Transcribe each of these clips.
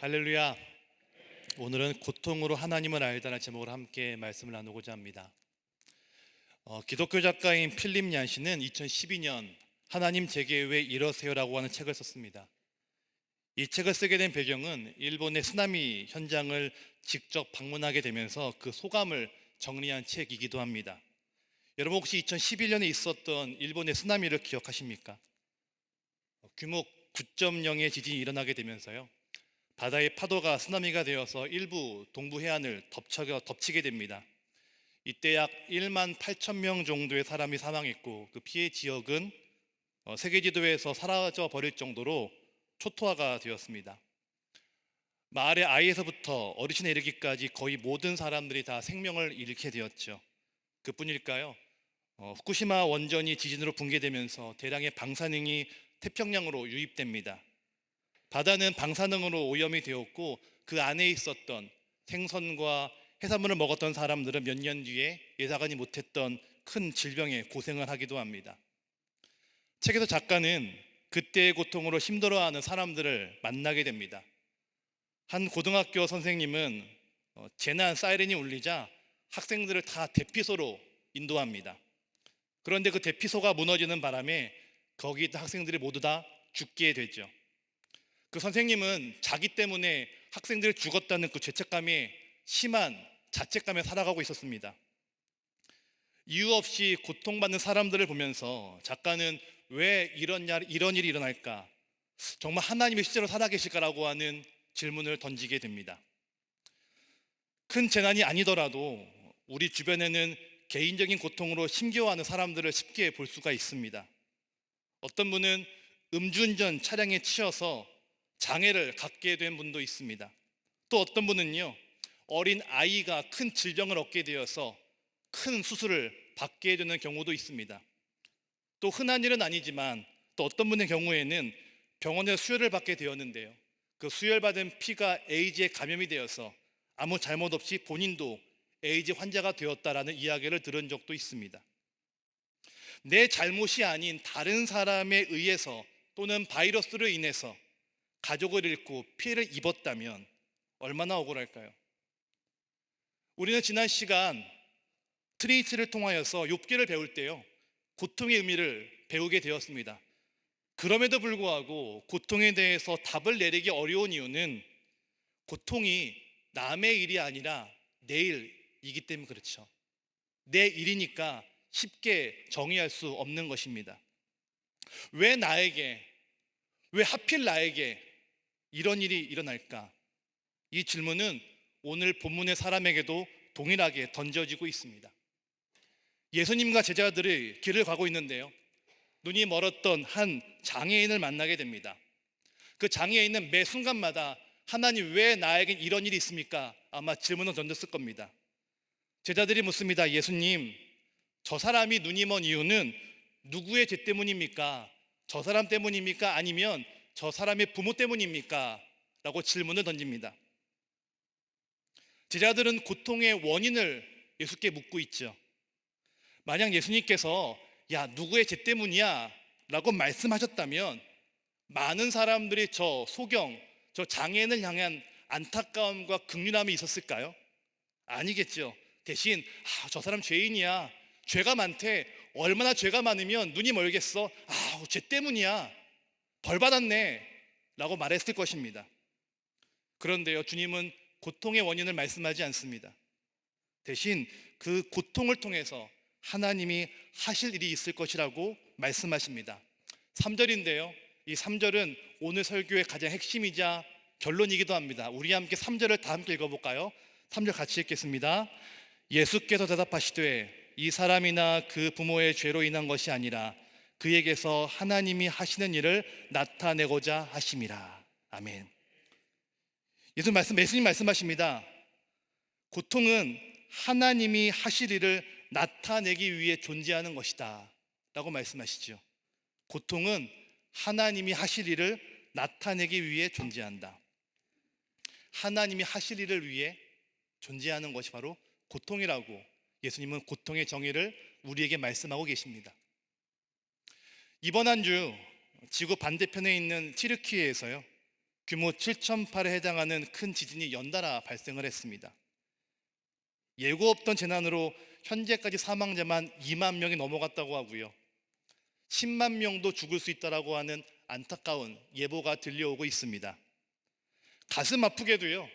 할렐루야. 오늘은 고통으로 하나님을 알다는 제목으로 함께 말씀을 나누고자 합니다. 기독교 작가인 필립 얀시는 2012년 하나님 제게 왜 이러세요라고 하는 책을 썼습니다. 이 책을 쓰게 된 배경은 일본의 쓰나미 현장을 직접 방문하게 되면서 그 소감을 정리한 책이기도 합니다. 여러분 혹시 2011년에 있었던 일본의 쓰나미를 기억하십니까? 규모 9.0의 지진이 일어나게 되면서요, 바다의 파도가 쓰나미가 되어서 일부 동부 해안을 덮치게 됩니다. 이때 약 1만 8천 명 정도의 사람이 사망했고, 그 피해 지역은 세계 지도에서 사라져 버릴 정도로 초토화가 되었습니다. 마을의 아이에서부터 어르신에 이르기까지 거의 모든 사람들이 다 생명을 잃게 되었죠. 그뿐일까요? 후쿠시마 원전이 지진으로 붕괴되면서 대량의 방사능이 태평양으로 유입됩니다. 바다는 방사능으로 오염이 되었고, 그 안에 있었던 생선과 해산물을 먹었던 사람들은 몇 년 뒤에 예상하지 못했던 큰 질병에 고생을 하기도 합니다. 책에서 작가는 그때의 고통으로 힘들어하는 사람들을 만나게 됩니다. 한 고등학교 선생님은 재난 사이렌이 울리자 학생들을 다 대피소로 인도합니다. 그런데 그 대피소가 무너지는 바람에 거기 있던 학생들이 모두 다 죽게 되죠. 그 선생님은 자기 때문에 학생들이 죽었다는 그 죄책감에 심한 자책감에 살아가고 있었습니다. 이유 없이 고통받는 사람들을 보면서 작가는 왜 이런 일이 일어날까? 정말 하나님이 실제로 살아계실까라고 하는 질문을 던지게 됩니다. 큰 재난이 아니더라도 우리 주변에는 개인적인 고통으로 힘겨워하는 사람들을 쉽게 볼 수가 있습니다. 어떤 분은 음주운전 차량에 치여서 장애를 갖게 된 분도 있습니다. 또 어떤 분은요, 어린 아이가 큰 질병을 얻게 되어서 큰 수술을 받게 되는 경우도 있습니다. 또 흔한 일은 아니지만 또 어떤 분의 경우에는 병원에 수혈을 받게 되었는데요, 그 수혈받은 피가 에이즈에 감염이 되어서 아무 잘못 없이 본인도 에이즈 환자가 되었다라는 이야기를 들은 적도 있습니다. 내 잘못이 아닌 다른 사람에 의해서 또는 바이러스로 인해서 가족을 잃고 피해를 입었다면 얼마나 억울할까요? 우리는 지난 시간 트리이트를 통하여서 욥기를 배울 때요, 고통의 의미를 배우게 되었습니다. 그럼에도 불구하고 고통에 대해서 답을 내리기 어려운 이유는 고통이 남의 일이 아니라 내 일이기 때문에 그렇죠. 내 일이니까 쉽게 정의할 수 없는 것입니다. 왜 나에게, 왜 하필 나에게 이런 일이 일어날까? 이 질문은 오늘 본문의 사람에게도 동일하게 던져지고 있습니다. 예수님과 제자들이 길을 가고 있는데요, 눈이 멀었던 한 장애인을 만나게 됩니다. 그 장애인은 매 순간마다 하나님 왜 나에겐 이런 일이 있습니까? 아마 질문을 던졌을 겁니다. 제자들이 묻습니다. 예수님, 저 사람이 눈이 먼 이유는 누구의 죄 때문입니까? 저 사람 때문입니까? 아니면 저 사람의 부모 때문입니까? 라고 질문을 던집니다. 제자들은 고통의 원인을 예수께 묻고 있죠. 만약 예수님께서 야, 누구의 죄 때문이야? 라고 말씀하셨다면 많은 사람들이 저 소경, 저 장애인을 향한 안타까움과 긍휼함이 있었을까요? 아니겠죠. 대신 저 사람 죄인이야, 죄가 많대, 얼마나 죄가 많으면 눈이 멀겠어, 죄 때문이야, 벌 받았네 라고 말했을 것입니다. 그런데요, 주님은 고통의 원인을 말씀하지 않습니다. 대신 그 고통을 통해서 하나님이 하실 일이 있을 것이라고 말씀하십니다. 3절인데요, 이 3절은 오늘 설교의 가장 핵심이자 결론이기도 합니다. 우리 함께 3절을 다 함께 읽어볼까요? 3절 같이 읽겠습니다. 예수께서 대답하시되 이 사람이나 그 부모의 죄로 인한 것이 아니라 그에게서 하나님이 하시는 일을 나타내고자 하심이라. 아멘. 예수님 말씀하십니다. 고통은 하나님이 하실 일을 나타내기 위해 존재하는 것이다 라고 말씀하시죠. 고통은 하나님이 하실 일을 나타내기 위해 존재한다. 하나님이 하실 일을 위해 존재하는 것이 바로 고통이라고 예수님은 고통의 정의를 우리에게 말씀하고 계십니다. 이번 한 주 지구 반대편에 있는 튀르키예에서요, 규모 7.8에 해당하는 큰 지진이 연달아 발생을 했습니다. 예고 없던 재난으로 현재까지 사망자만 2만 명이 넘어갔다고 하고요. 10만 명도 죽을 수 있다라고 하는 안타까운 예보가 들려오고 있습니다. 가슴 아프게도요,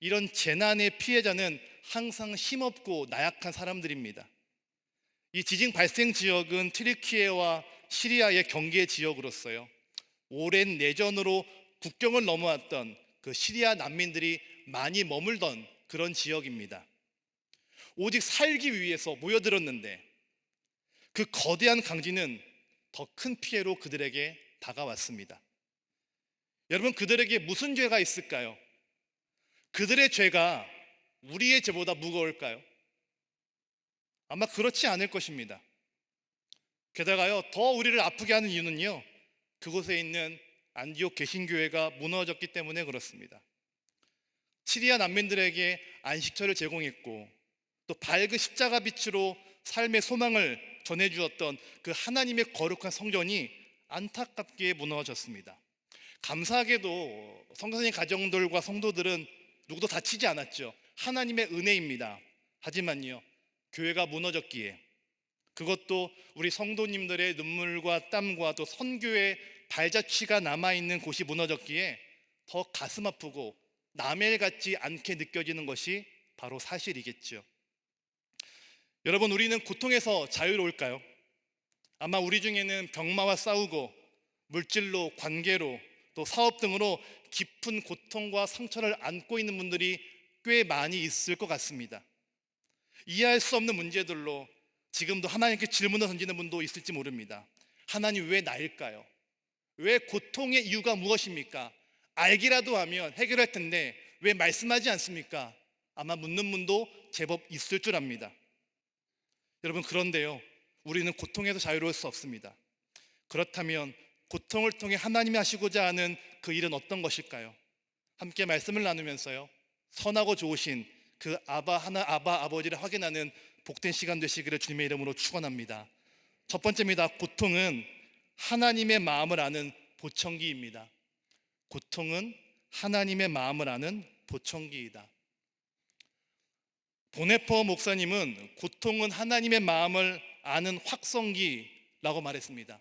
이런 재난의 피해자는 항상 힘없고 나약한 사람들입니다. 이 지진 발생 지역은 튀르키예와 시리아의 경계 지역으로서요, 오랜 내전으로 국경을 넘어왔던 그 시리아 난민들이 많이 머물던 그런 지역입니다. 오직 살기 위해서 모여들었는데 그 거대한 강진은 더 큰 피해로 그들에게 다가왔습니다. 여러분, 그들에게 무슨 죄가 있을까요? 그들의 죄가 우리의 죄보다 무거울까요? 아마 그렇지 않을 것입니다. 게다가요, 더 우리를 아프게 하는 이유는요, 그곳에 있는 안디옥 개신교회가 무너졌기 때문에 그렇습니다. 시리아 난민들에게 안식처를 제공했고 또 밝은 십자가 빛으로 삶의 소망을 전해주었던 그 하나님의 거룩한 성전이 안타깝게 무너졌습니다. 감사하게도 성도님 가정들과 성도들은 누구도 다치지 않았죠. 하나님의 은혜입니다. 하지만요, 교회가 무너졌기에, 그것도 우리 성도님들의 눈물과 땀과 또 선교의 발자취가 남아있는 곳이 무너졌기에 더 가슴 아프고 남의 일 같지 않게 느껴지는 것이 바로 사실이겠죠. 여러분, 우리는 고통에서 자유로울까요? 아마 우리 중에는 병마와 싸우고 물질로, 관계로, 또 사업 등으로 깊은 고통과 상처를 안고 있는 분들이 꽤 많이 있을 것 같습니다. 이해할 수 없는 문제들로 지금도 하나님께 질문을 던지는 분도 있을지 모릅니다. 하나님, 왜 나일까요? 왜 고통의 이유가 무엇입니까? 알기라도 하면 해결할 텐데 왜 말씀하지 않습니까? 아마 묻는 분도 제법 있을 줄 압니다. 여러분, 그런데요, 우리는 고통에서 자유로울 수 없습니다. 그렇다면 고통을 통해 하나님이 하시고자 하는 그 일은 어떤 것일까요? 함께 말씀을 나누면서요, 선하고 좋으신 그 아바 아버지를 확인하는 복된 시간 되시기를 주님의 이름으로 축원합니다. 첫 번째입니다. 고통은 하나님의 마음을 아는 보청기입니다. 고통은 하나님의 마음을 아는 보청기이다. 보네퍼 목사님은 고통은 하나님의 마음을 아는 확성기라고 말했습니다.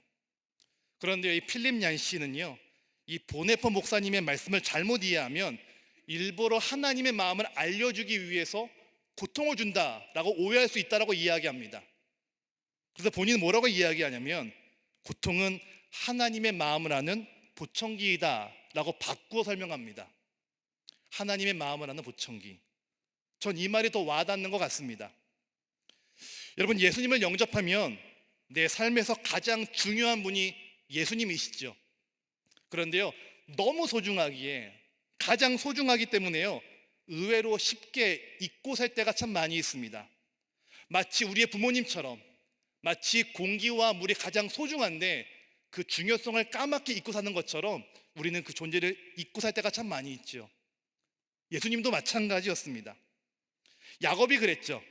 그런데 이 필립 얀시는요, 이 보네퍼 목사님의 말씀을 잘못 이해하면 일부러 하나님의 마음을 알려주기 위해서 고통을 준다라고 오해할 수 있다라고 이야기합니다. 그래서 본인은 뭐라고 이야기하냐면, 고통은 하나님의 마음을 아는 보청기이다라고 바꾸어 설명합니다. 하나님의 마음을 아는 보청기. 전 이 말이 더 와닿는 것 같습니다. 여러분, 예수님을 영접하면 내 삶에서 가장 중요한 분이 예수님이시죠. 그런데요, 너무 소중하기에, 가장 소중하기 때문에요, 의외로 쉽게 잊고 살 때가 참 많이 있습니다. 마치 우리의 부모님처럼, 마치 공기와 물이 가장 소중한데 그 중요성을 까맣게 잊고 사는 것처럼 우리는 그 존재를 잊고 살 때가 참 많이 있죠. 예수님도 마찬가지였습니다. 야곱이 그랬죠.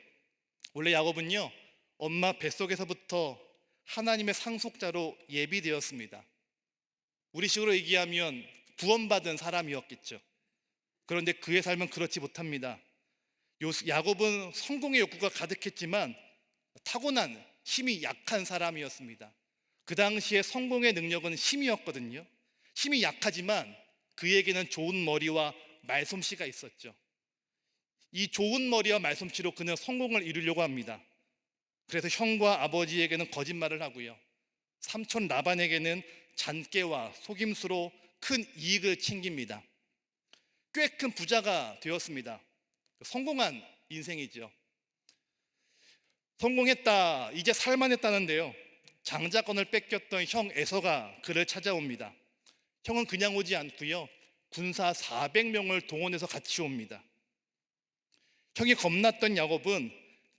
원래 야곱은요, 엄마 뱃속에서부터 하나님의 상속자로 예비되었습니다. 우리식으로 얘기하면 구원받은 사람이었겠죠. 그런데 그의 삶은 그렇지 못합니다. 야곱은 성공의 욕구가 가득했지만 타고난 힘이 약한 사람이었습니다. 그 당시에 성공의 능력은 힘이었거든요. 힘이 약하지만 그에게는 좋은 머리와 말솜씨가 있었죠. 이 좋은 머리와 말솜씨로 그는 성공을 이루려고 합니다. 그래서 형과 아버지에게는 거짓말을 하고요, 삼촌 라반에게는 잔꾀와 속임수로 큰 이익을 챙깁니다. 꽤 큰 부자가 되었습니다. 성공한 인생이죠. 성공했다, 이제 살만했다는데요, 장자권을 뺏겼던 형 에서가 그를 찾아옵니다. 형은 그냥 오지 않고요, 군사 400명을 동원해서 같이 옵니다. 형이 겁났던 야곱은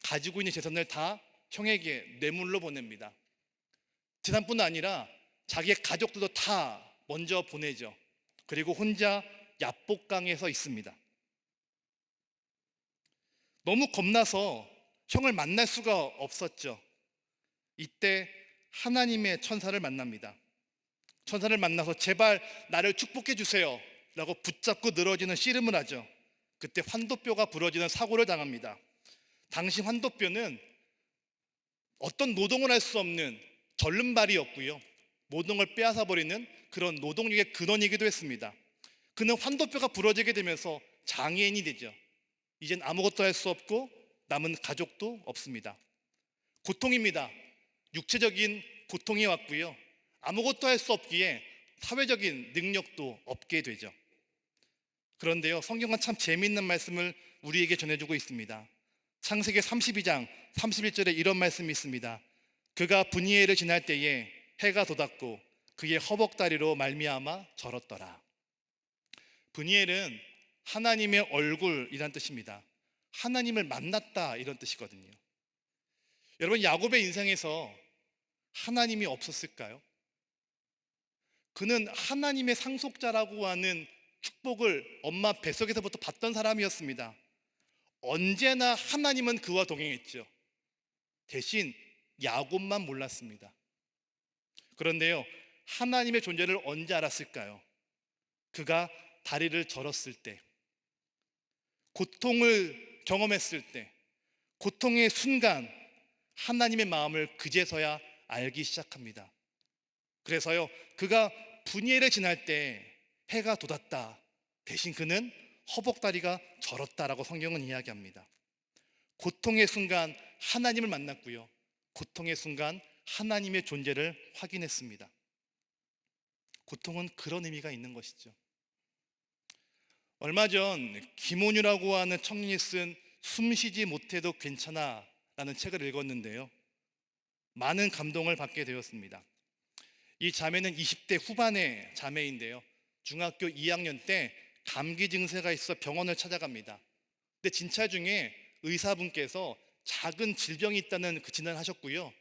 가지고 있는 재산을 다 형에게 뇌물로 보냅니다. 재산뿐 아니라 자기의 가족들도 다 먼저 보내죠. 그리고 혼자 야복강에서 있습니다. 너무 겁나서 형을 만날 수가 없었죠. 이때 하나님의 천사를 만납니다. 천사를 만나서 제발 나를 축복해 주세요 라고 붙잡고 늘어지는 씨름을 하죠. 그때 환도뼈가 부러지는 사고를 당합니다. 당시 환도뼈는 어떤 노동을 할 수 없는 절름발이었고요, 모든 걸 빼앗아 버리는 그런 노동력의 근원이기도 했습니다. 그는 환도뼈가 부러지게 되면서 장애인이 되죠. 이젠 아무것도 할 수 없고 남은 가족도 없습니다. 고통입니다. 육체적인 고통이 왔고요, 아무것도 할 수 없기에 사회적인 능력도 없게 되죠. 그런데요, 성경은 참 재미있는 말씀을 우리에게 전해주고 있습니다. 창세기 32장 31절에 이런 말씀이 있습니다. 그가 분이엘을 지날 때에 해가 돋았고 그의 허벅다리로 말미암아 절었더라. 분이엘은 하나님의 얼굴이란 뜻입니다. 하나님을 만났다, 이런 뜻이거든요. 여러분, 야곱의 인생에서 하나님이 없었을까요? 그는 하나님의 상속자라고 하는 축복을 엄마 뱃속에서부터 받던 사람이었습니다. 언제나 하나님은 그와 동행했죠. 대신 야곱만 몰랐습니다. 그런데요, 하나님의 존재를 언제 알았을까요? 그가 다리를 절었을 때, 고통을 경험했을 때, 고통의 순간 하나님의 마음을 그제서야 알기 시작합니다. 그래서요, 그가 분이엘을 지날 때 해가 돋았다, 대신 그는 허벅다리가 절었다라고 성경은 이야기합니다. 고통의 순간 하나님을 만났고요, 고통의 순간 하나님의 존재를 확인했습니다. 고통은 그런 의미가 있는 것이죠. 얼마 전 김온유라고 하는 청년이 쓴 숨쉬지 못해도 괜찮아 라는 책을 읽었는데요, 많은 감동을 받게 되었습니다. 이 자매는 20대 후반의 자매인데요, 중학교 2학년 때 감기 증세가 있어 병원을 찾아갑니다. 근데 진찰 중에 의사분께서 작은 질병이 있다는 그 진단을 하셨고요,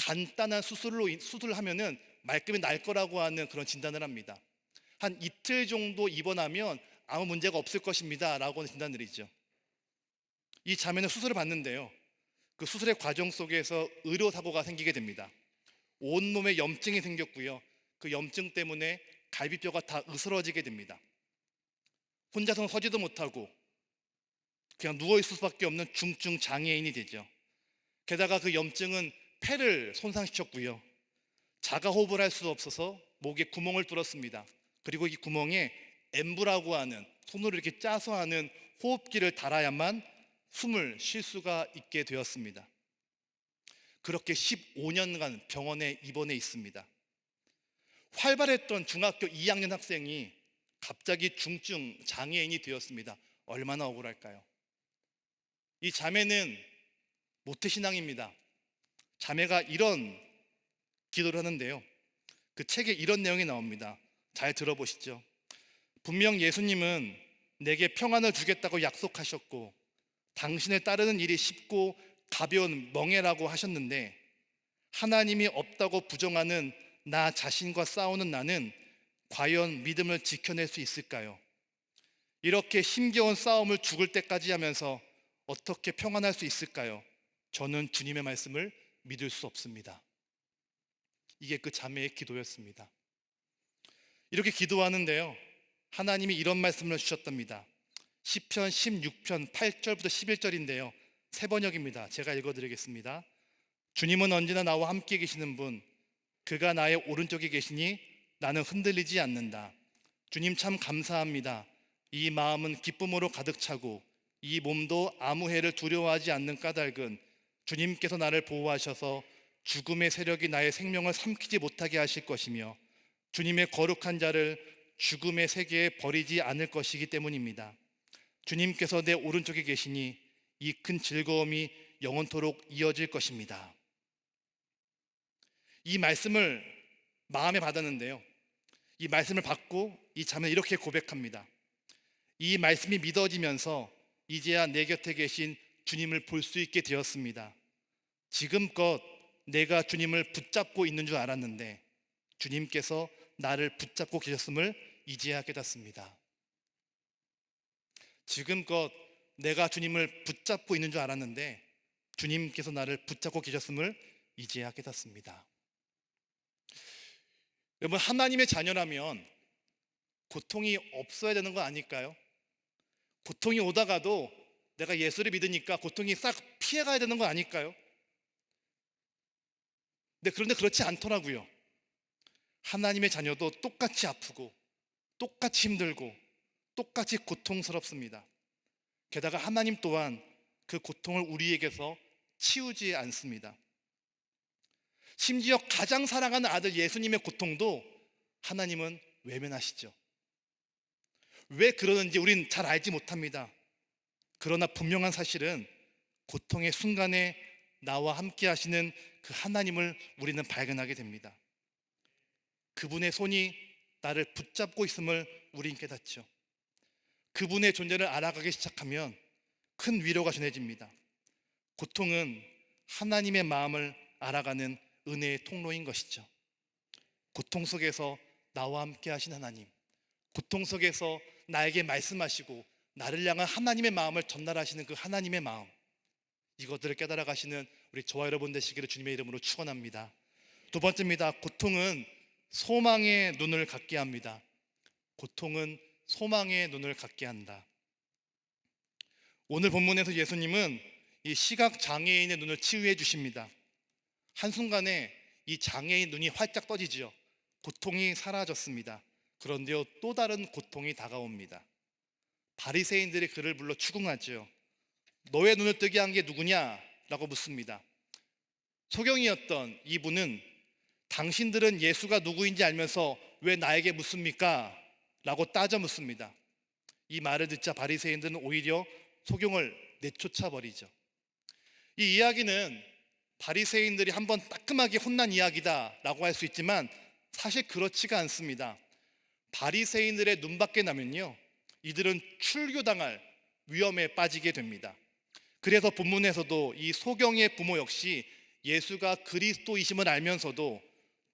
간단한 수술을 하면은 말끔히 날 거라고 하는 그런 진단을 합니다. 한 이틀 정도 입원하면 아무 문제가 없을 것입니다 라고 진단을 내리죠. 이 자매는 수술을 받는데요, 그 수술의 과정 속에서 의료사고가 생기게 됩니다. 온몸에 염증이 생겼고요, 그 염증 때문에 갈비뼈가 다 으스러지게 됩니다. 혼자서는 서지도 못하고 그냥 누워있을 수밖에 없는 중증 장애인이 되죠. 게다가 그 염증은 폐를 손상시켰고요, 자가호흡을 할 수 없어서 목에 구멍을 뚫었습니다. 그리고 이 구멍에 엠브라고 하는, 손으로 이렇게 짜서 하는 호흡기를 달아야만 숨을 쉴 수가 있게 되었습니다. 그렇게 15년간 병원에 입원해 있습니다. 활발했던 중학교 2학년 학생이 갑자기 중증 장애인이 되었습니다. 얼마나 억울할까요? 이 자매는 모태신앙입니다. 자매가 이런 기도를 하는데요, 그 책에 이런 내용이 나옵니다. 잘 들어보시죠. 분명 예수님은 내게 평안을 주겠다고 약속하셨고 당신을 따르는 일이 쉽고 가벼운 멍해라고 하셨는데, 하나님이 없다고 부정하는 나 자신과 싸우는 나는 과연 믿음을 지켜낼 수 있을까요? 이렇게 힘겨운 싸움을 죽을 때까지 하면서 어떻게 평안할 수 있을까요? 저는 주님의 말씀을 믿을 수 없습니다. 이게 그 자매의 기도였습니다. 이렇게 기도하는데요, 하나님이 이런 말씀을 주셨답니다. 시편 16편 8절부터 11절인데요, 새 번역입니다. 제가 읽어드리겠습니다. 주님은 언제나 나와 함께 계시는 분, 그가 나의 오른쪽에 계시니 나는 흔들리지 않는다. 주님 참 감사합니다. 이 마음은 기쁨으로 가득 차고 이 몸도 아무 해를 두려워하지 않는 까닭은 주님께서 나를 보호하셔서 죽음의 세력이 나의 생명을 삼키지 못하게 하실 것이며 주님의 거룩한 자를 죽음의 세계에 버리지 않을 것이기 때문입니다. 주님께서 내 오른쪽에 계시니 이 큰 즐거움이 영원토록 이어질 것입니다. 이 말씀을 마음에 받았는데요, 이 말씀을 받고 이 자매는 이렇게 고백합니다. 이 말씀이 믿어지면서 이제야 내 곁에 계신 주님을 볼 수 있게 되었습니다. 지금껏 내가 주님을 붙잡고 있는 줄 알았는데 주님께서 나를 붙잡고 계셨음을 이제야 깨닫습니다. 지금껏 내가 주님을 붙잡고 있는 줄 알았는데 주님께서 나를 붙잡고 계셨음을 이제야 깨닫습니다. 여러분, 하나님의 자녀라면 고통이 없어야 되는 거 아닐까요? 고통이 오다가도 내가 예수를 믿으니까 고통이 싹 피해가야 되는 거 아닐까요? 그런데 그렇지 않더라고요. 하나님의 자녀도 똑같이 아프고 똑같이 힘들고 똑같이 고통스럽습니다. 게다가 하나님 또한 그 고통을 우리에게서 치우지 않습니다. 심지어 가장 사랑하는 아들 예수님의 고통도 하나님은 외면하시죠. 왜 그러는지 우린 잘 알지 못합니다. 그러나 분명한 사실은 고통의 순간에 나와 함께 하시는 그 하나님을 우리는 발견하게 됩니다. 그분의 손이 나를 붙잡고 있음을 우린 깨닫죠. 그분의 존재를 알아가기 시작하면 큰 위로가 전해집니다. 고통은 하나님의 마음을 알아가는 은혜의 통로인 것이죠. 고통 속에서 나와 함께 하신 하나님, 고통 속에서 나에게 말씀하시고 나를 향한 하나님의 마음을 전달하시는 그 하나님의 마음, 이것들을 깨달아 가시는 우리 저와 여러분 되시기를 주님의 이름으로 축원합니다. 두 번째입니다. 고통은 소망의 눈을 갖게 합니다. 고통은 소망의 눈을 갖게 한다. 오늘 본문에서 예수님은 이 시각 장애인의 눈을 치유해 주십니다. 한순간에 이 장애인 눈이 활짝 떠지죠. 고통이 사라졌습니다. 그런데요, 또 다른 고통이 다가옵니다. 바리새인들이 그를 불러 추궁하죠. 너의 눈을 뜨게 한 게 누구냐? 라고 묻습니다. 소경이었던 이분은 당신들은 예수가 누구인지 알면서 왜 나에게 묻습니까? 라고 따져 묻습니다. 이 말을 듣자 바리새인들은 오히려 소경을 내쫓아 버리죠. 이 이야기는 바리새인들이 한번 따끔하게 혼난 이야기다 라고 할 수 있지만 사실 그렇지가 않습니다. 바리새인들의 눈밖에 나면요, 이들은 출교당할 위험에 빠지게 됩니다. 그래서 본문에서도 이 소경의 부모 역시 예수가 그리스도이심을 알면서도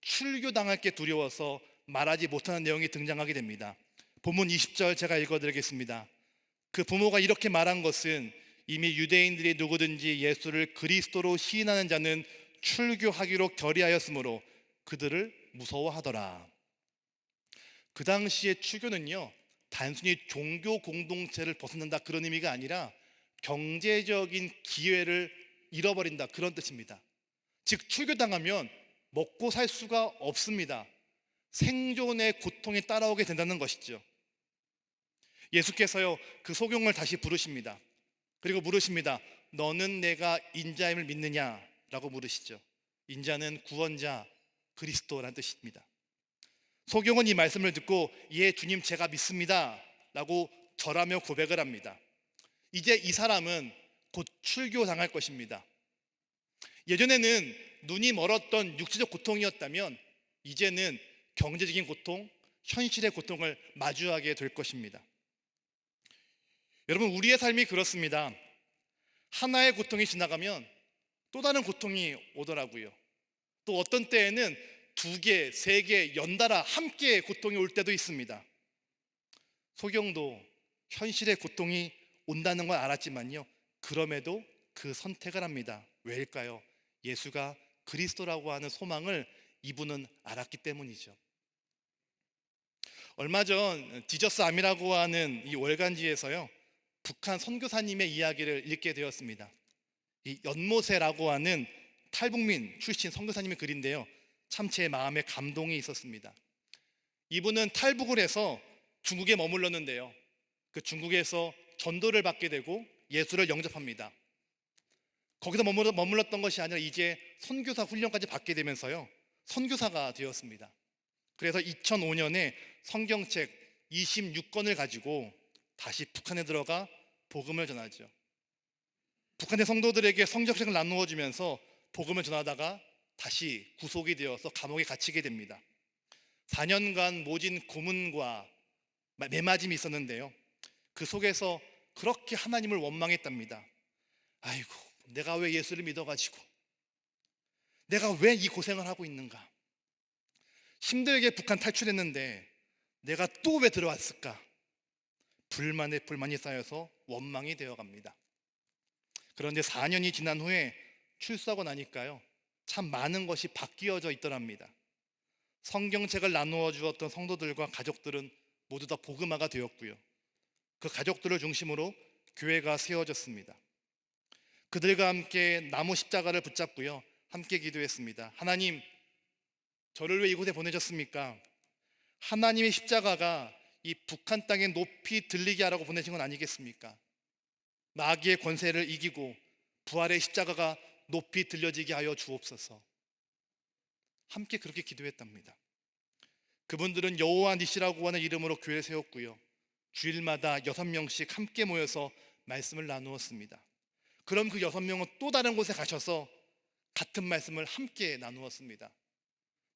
출교당할 게 두려워서 말하지 못하는 내용이 등장하게 됩니다. 본문 20절 제가 읽어드리겠습니다. 그 부모가 이렇게 말한 것은 이미 유대인들이 누구든지 예수를 그리스도로 시인하는 자는 출교하기로 결의하였으므로 그들을 무서워하더라. 그 당시의 출교는요, 단순히 종교 공동체를 벗어난다 그런 의미가 아니라 경제적인 기회를 잃어버린다 그런 뜻입니다. 즉 출교당하면 먹고 살 수가 없습니다. 생존의 고통이 따라오게 된다는 것이죠. 예수께서요, 그 소경을 다시 부르십니다. 그리고 물으십니다. 너는 내가 인자임을 믿느냐? 라고 물으시죠. 인자는 구원자 그리스도라는 뜻입니다. 소경은 이 말씀을 듣고 예 주님 제가 믿습니다 라고 절하며 고백을 합니다. 이제 이 사람은 곧 출교당할 것입니다. 예전에는 눈이 멀었던 육체적 고통이었다면 이제는 경제적인 고통, 현실의 고통을 마주하게 될 것입니다. 여러분, 우리의 삶이 그렇습니다. 하나의 고통이 지나가면 또 다른 고통이 오더라고요. 또 어떤 때에는 두 개, 세 개 연달아 함께 고통이 올 때도 있습니다. 소경도 현실의 고통이 온다는 걸 알았지만요, 그럼에도 그 선택을 합니다. 왜일까요? 예수가 그리스도라고 하는 소망을 이분은 알았기 때문이죠. 얼마 전 지저스 암이라고 하는 이 월간지에서요, 북한 선교사님의 이야기를 읽게 되었습니다. 이 연모세라고 하는 탈북민 출신 선교사님의 글인데요, 참 제 마음에 감동이 있었습니다. 이분은 탈북을 해서 중국에 머물렀는데요, 그 중국에서 전도를 받게 되고 예수를 영접합니다. 거기서 머물렀던 것이 아니라 이제 선교사 훈련까지 받게 되면서요, 선교사가 되었습니다. 그래서 2005년에 성경책 26권을 가지고 다시 북한에 들어가 복음을 전하죠. 북한의 성도들에게 성경책을 나누어 주면서 복음을 전하다가 다시 구속이 되어서 감옥에 갇히게 됩니다. 4년간 모진 고문과 매맞음이 있었는데요, 그 속에서 그렇게 하나님을 원망했답니다. 아이고, 내가 왜 예수를 믿어가지고 내가 왜 이 고생을 하고 있는가? 힘들게 북한 탈출했는데 내가 또 왜 들어왔을까? 불만이 쌓여서 원망이 되어갑니다. 그런데 4년이 지난 후에 출소하고 나니까요, 참 많은 것이 바뀌어져 있더랍니다. 성경책을 나누어 주었던 성도들과 가족들은 모두 다 복음화가 되었고요. 그 가족들을 중심으로 교회가 세워졌습니다. 그들과 함께 나무 십자가를 붙잡고요, 함께 기도했습니다. 하나님, 저를 왜 이곳에 보내셨습니까? 하나님의 십자가가 이 북한 땅에 높이 들리게 하라고 보내신 건 아니겠습니까? 마귀의 권세를 이기고 부활의 십자가가 높이 들려지게 하여 주옵소서. 함께 그렇게 기도했답니다. 그분들은 여호와 니시라고 하는 이름으로 교회를 세웠고요, 주일마다 6명씩 함께 모여서 말씀을 나누었습니다. 그럼 그 6명은 또 다른 곳에 가셔서 같은 말씀을 함께 나누었습니다.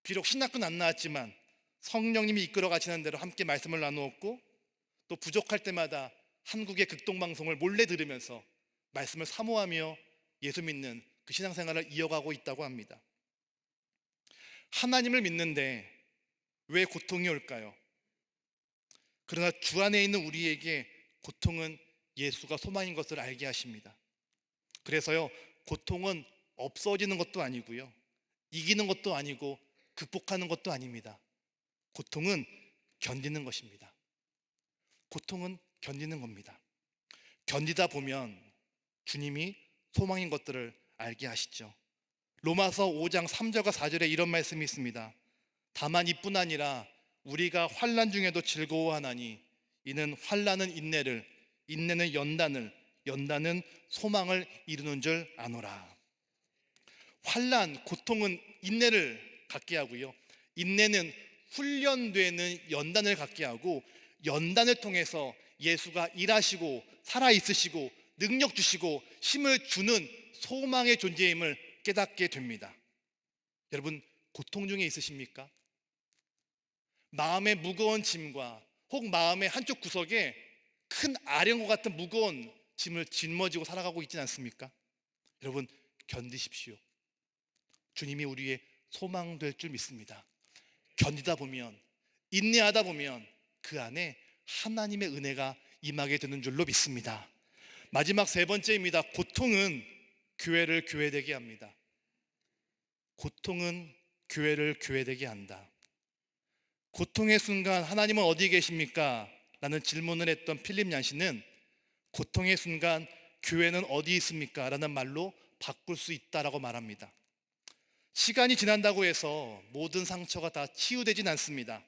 비록 신학교는 안 나왔지만 성령님이 이끌어 가시는 대로 함께 말씀을 나누었고, 또 부족할 때마다 한국의 극동방송을 몰래 들으면서 말씀을 사모하며 예수 믿는 그 신앙생활을 이어가고 있다고 합니다. 하나님을 믿는데 왜 고통이 올까요? 그러나 주 안에 있는 우리에게 고통은 예수가 소망인 것을 알게 하십니다. 그래서요, 고통은 없어지는 것도 아니고요, 이기는 것도 아니고 극복하는 것도 아닙니다. 고통은 견디는 것입니다. 고통은 견디는 겁니다. 견디다 보면 주님이 소망인 것들을 알게 하시죠. 로마서 5장 3절과 4절에 이런 말씀이 있습니다. 다만 이뿐 아니라 우리가 환난 중에도 즐거워하나니 이는 환난은 인내를, 인내는 연단을, 연단은 소망을 이루는 줄 아노라. 환난, 고통은 인내를 갖게 하고요, 인내는 훈련되는 연단을 갖게 하고, 연단을 통해서 예수가 일하시고 살아있으시고 능력 주시고 힘을 주는 소망의 존재임을 깨닫게 됩니다. 여러분, 고통 중에 있으십니까? 마음의 무거운 짐과 혹 마음의 한쪽 구석에 큰 아령과 같은 무거운 짐을 짊어지고 살아가고 있지는 않습니까? 여러분, 견디십시오. 주님이 우리의 소망 될 줄 믿습니다. 견디다 보면, 인내하다 보면 그 안에 하나님의 은혜가 임하게 되는 줄로 믿습니다. 마지막 세 번째입니다. 고통은 교회를 교회되게 합니다. 고통은 교회를 교회되게 한다. 고통의 순간 하나님은 어디 계십니까? 라는 질문을 했던 필립 얀시는 고통의 순간 교회는 어디 있습니까? 라는 말로 바꿀 수 있다라고 말합니다. 시간이 지난다고 해서 모든 상처가 다 치유되진 않습니다.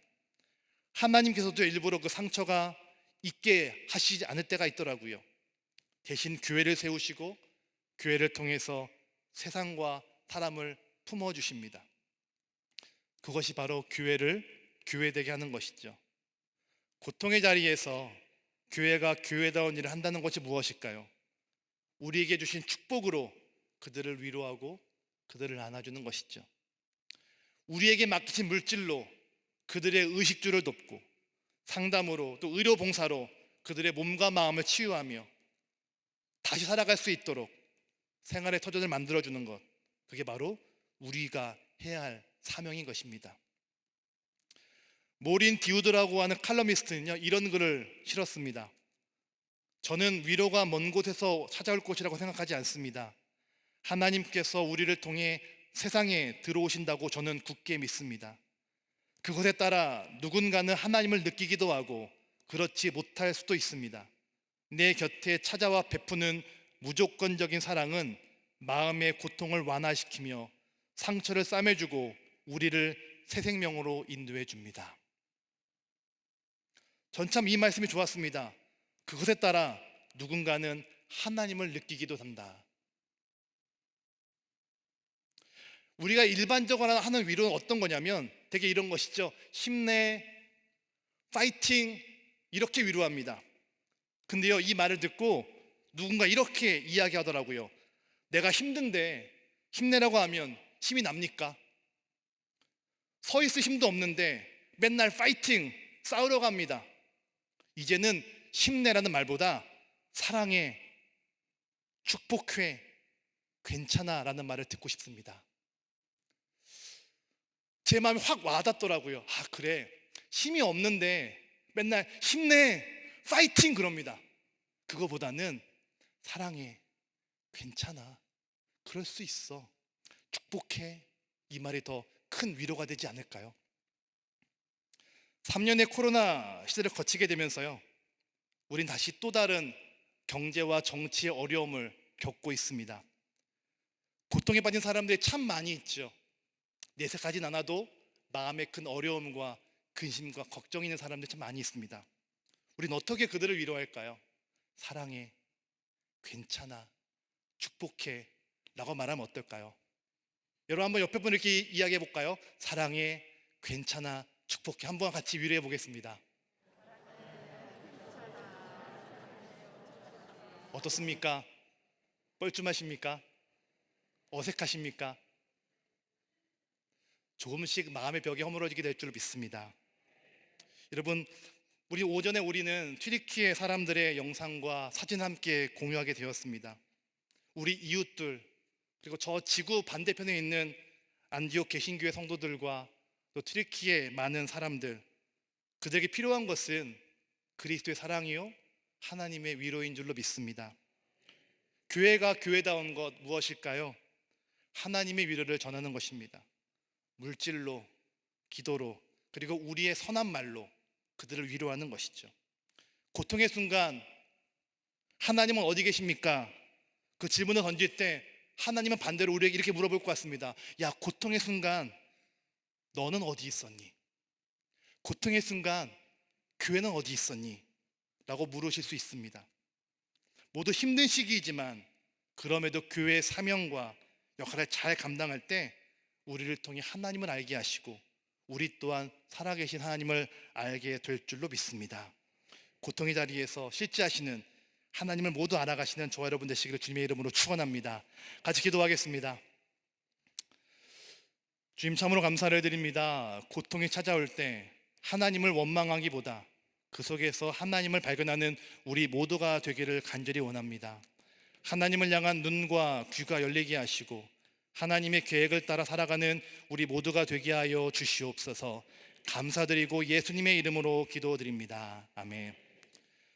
하나님께서도 일부러 그 상처가 있게 하시지 않을 때가 있더라고요. 대신 교회를 세우시고 교회를 통해서 세상과 사람을 품어주십니다. 그것이 바로 교회를 교회되게 하는 것이죠. 고통의 자리에서 교회가 교회다운 일을 한다는 것이 무엇일까요? 우리에게 주신 축복으로 그들을 위로하고 그들을 안아주는 것이죠. 우리에게 맡기신 물질로 그들의 의식주를 돕고, 상담으로 또 의료봉사로 그들의 몸과 마음을 치유하며 다시 살아갈 수 있도록 생활의 터전을 만들어주는 것, 그게 바로 우리가 해야 할 사명인 것입니다. 모린 디우드라고 하는 칼럼니스트는요, 이런 글을 실었습니다. 저는 위로가 먼 곳에서 찾아올 것이라고 생각하지 않습니다. 하나님께서 우리를 통해 세상에 들어오신다고 저는 굳게 믿습니다. 그것에 따라 누군가는 하나님을 느끼기도 하고 그렇지 못할 수도 있습니다. 내 곁에 찾아와 베푸는 무조건적인 사랑은 마음의 고통을 완화시키며 상처를 싸매주고 우리를 새 생명으로 인도해 줍니다. 전 참 이 말씀이 좋았습니다. 그것에 따라 누군가는 하나님을 느끼기도 한다. 우리가 일반적으로 하는 위로는 어떤 거냐면 되게 이런 것이죠. 힘내, 파이팅, 이렇게 위로합니다. 근데요, 이 말을 듣고 누군가 이렇게 이야기하더라고요. 내가 힘든데 힘내라고 하면 힘이 납니까? 서 있을 힘도 없는데 맨날 파이팅, 싸우러 갑니다. 이제는 힘내라는 말보다 사랑해, 축복해, 괜찮아 라는 말을 듣고 싶습니다. 제 마음이 확 와닿더라고요. 아, 그래, 힘이 없는데 맨날 힘내, 파이팅 그럽니다. 그거보다는 사랑해, 괜찮아, 그럴 수 있어, 축복해, 이 말이 더 큰 위로가 되지 않을까요? 3년의 코로나 시대를 거치게 되면서요, 우린 다시 또 다른 경제와 정치의 어려움을 겪고 있습니다. 고통에 빠진 사람들이 참 많이 있죠. 내색하진 않아도 마음에 큰 어려움과 근심과 걱정이 있는 사람들이 참 많이 있습니다. 우린 어떻게 그들을 위로할까요? 사랑해, 괜찮아, 축복해 라고 말하면 어떨까요? 여러분 한번 옆에 분 이렇게 이야기해 볼까요? 사랑해, 괜찮아, 축복해. 한번 같이 위로해 보겠습니다. 어떻습니까? 뻘쭘하십니까? 어색하십니까? 조금씩 마음의 벽이 허물어지게 될 줄 믿습니다. 여러분, 오전에 우리는 튀르키예 사람들의 영상과 사진 함께 공유하게 되었습니다. 우리 이웃들, 그리고 저 지구 반대편에 있는 안디옥 개신교회 성도들과 또 튀르키예 많은 사람들, 그들에게 필요한 것은 그리스도의 사랑이요 하나님의 위로인 줄로 믿습니다. 교회가 교회다운 것 무엇일까요? 하나님의 위로를 전하는 것입니다. 물질로, 기도로, 그리고 우리의 선한 말로 그들을 위로하는 것이죠. 고통의 순간 하나님은 어디 계십니까? 그 질문을 던질 때 하나님은 반대로 우리에게 이렇게 물어볼 것 같습니다. 야, 고통의 순간 너는 어디 있었니? 고통의 순간 교회는 어디 있었니? 라고 물으실 수 있습니다. 모두 힘든 시기이지만 그럼에도 교회의 사명과 역할을 잘 감당할 때 우리를 통해 하나님을 알게 하시고 우리 또한 살아계신 하나님을 알게 될 줄로 믿습니다. 고통의 자리에서 실제하시는 하나님을 모두 알아가시는 저와 여러분 되시기를 주님의 이름으로 축원합니다. 같이 기도하겠습니다. 주님, 참으로 감사를 드립니다. 고통이 찾아올 때 하나님을 원망하기보다 그 속에서 하나님을 발견하는 우리 모두가 되기를 간절히 원합니다. 하나님을 향한 눈과 귀가 열리게 하시고 하나님의 계획을 따라 살아가는 우리 모두가 되게 하여 주시옵소서. 감사드리고 예수님의 이름으로 기도드립니다. 아멘.